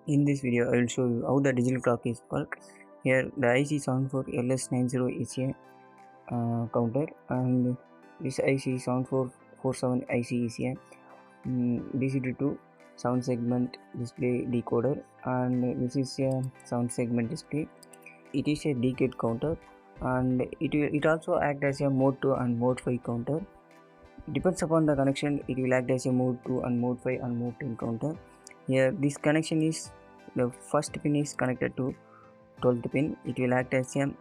In this video, I will show you how the digital clock is work. Here, the IC74LS90 is a counter, and this IC7447 IC is a DC-to 7 segment display decoder, and this is a 7 segment display. It is a decade counter, and it also acts as a mode 2 and mode 5 counter. Depends upon the connection, it will act as a mode 2 and mode 5 and mode 10 counter. Here, this connection is the first pin is connected to 12th pin. It will act as a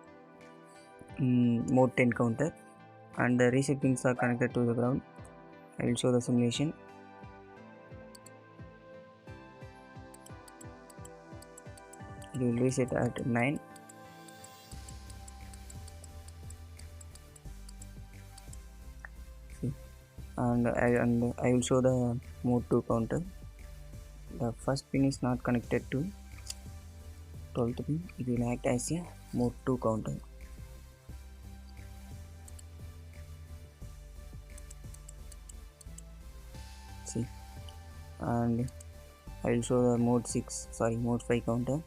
mode 10 counter, and the reset pins are connected to the ground. I will show the simulation. It will reset at 9. See, and I will show the mode 2 counter. The first pin is not connected to 12th pin. It will act as a mode 2 counter. See, and I will show the mode 5 counter.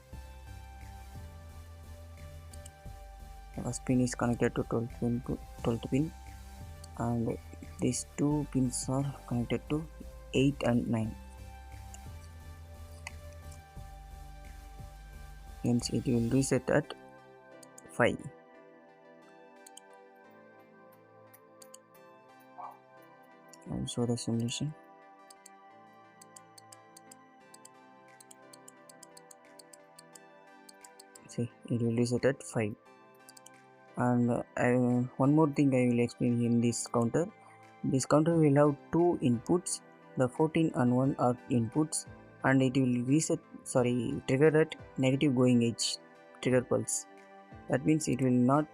The first pin is connected to 12th pin, and these two pins are connected to 8 and 9. Hence it will reset at 5. I will show the simulation. See, it will reset at 5. And one more thing I will explain in this counter. This counter will have two inputs. The 14 and 1 are inputs, and it will trigger at negative going edge trigger pulse. That means it will not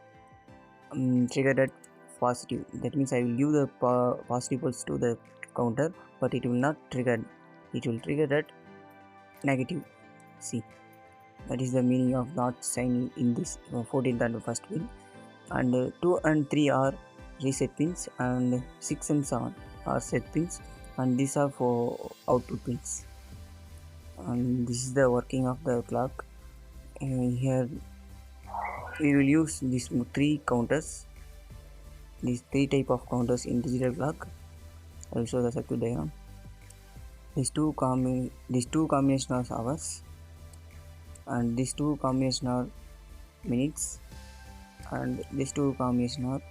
trigger at positive. That means I will give the positive pulse to the counter, but it will not trigger. It will trigger at negative. See, that is the meaning of not signing in this 14th and first pin. And 2 and 3 are reset pins, and 6 and 7 are set pins, and these are for output pins. And this is the working of the clock. Here we will use these three counters, these three type of counters in digital clock. I will show the circuit diagram. These two combination are hours, and these two combination are minutes, and these two combination are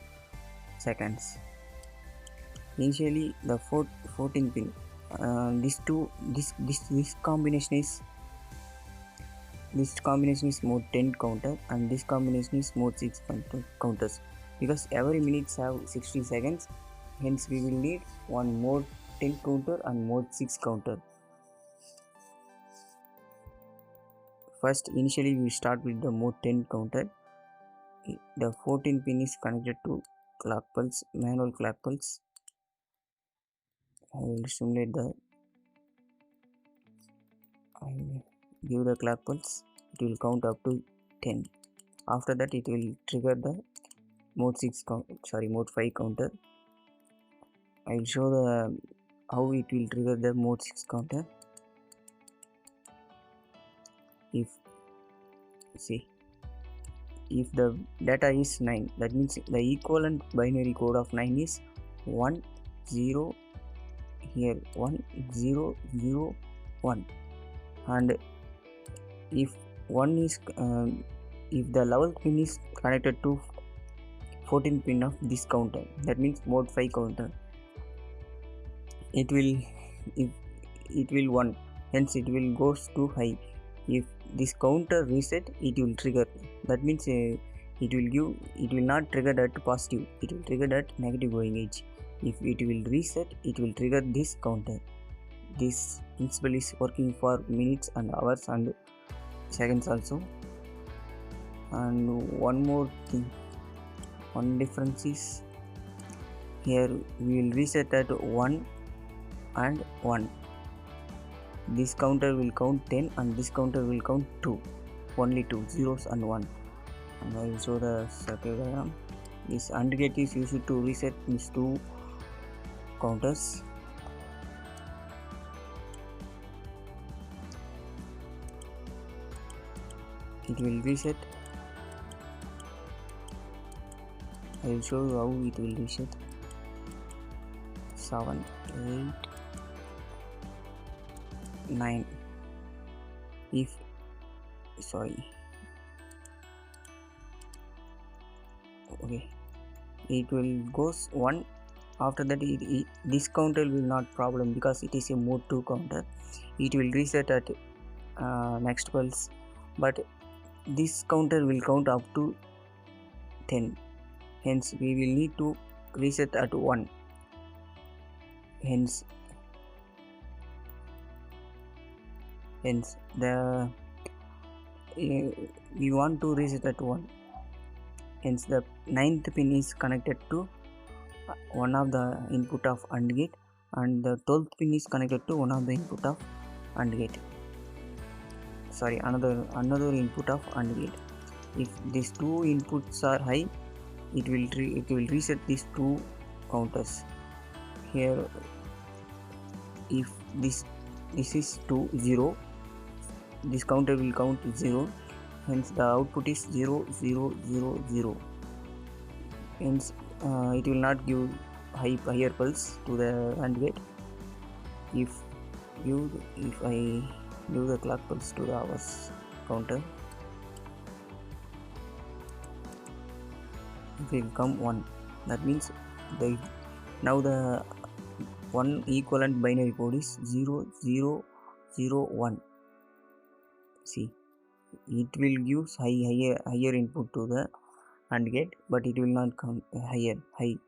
seconds. Initially the 14 pin, this combination is mode 10 counter, and this combination is mode 6 counters, because every minute have 60 seconds. Hence we will need one mode 10 counter and mode 6 counter. First, initially we start with the mode 10 counter. The 14 pin is connected to clock pulse, manual clock pulse. I will simulate I will give the clock pulse. It will count up to 10. After that, it will trigger the mode 5 counter. I will show the how it will trigger the mode 6 counter. If the data is 9, that means the equivalent binary code of 9 is 1 0, here 1 0 0 1, and if one is if the 11th pin is connected to 14th pin of this counter, that means mode 5 counter, it will 1, hence it will goes to high. If this counter reset, it will trigger. That means it will not trigger at positive, it will trigger at negative going edge. If it will reset, it will trigger this counter. This principle is working for minutes and hours and seconds also. And one more thing, one difference is here we will reset at 1 and 1. This counter will count 10, and this counter will count 2, only 2 zeros and 1. And I will show the circuit diagram. This AND gate is used to reset these two counters. will reset. I will show you how it will reset. 7, 8, 9. If sorry, okay, it will goes 1. After that, this counter will not problem because it is a mode 2 counter. It will reset at next pulse, but this counter will count up to 10. Hence, we will need to reset at 1. Hence the we want to reset at 1. Hence, the 9th pin is connected to one of the input of AND gate, and the 12th pin is connected to one of the input of AND gate. Sorry, another input of AND gate. If these two inputs are high, it will reset these two counters. Here, if this is 2 0, this counter will count 0. Hence, the output is 0 0 0 0. Hence, it will not give higher pulse to the AND gate. If I give the clock pulse to the hours counter, it will come 1. That means now the one equivalent binary code is 0 0 0 1. See, it will give higher input to the AND gate, but it will not come high. It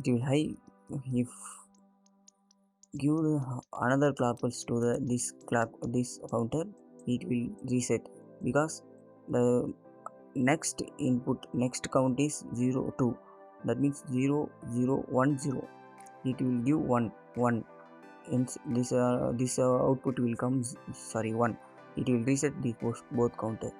will high. If give another clock pulse to this counter, it will reset because the next count is 0 2. That means 0 0 1 0. It will give 1 1. Hence, this output will come 1. It will reset both counter.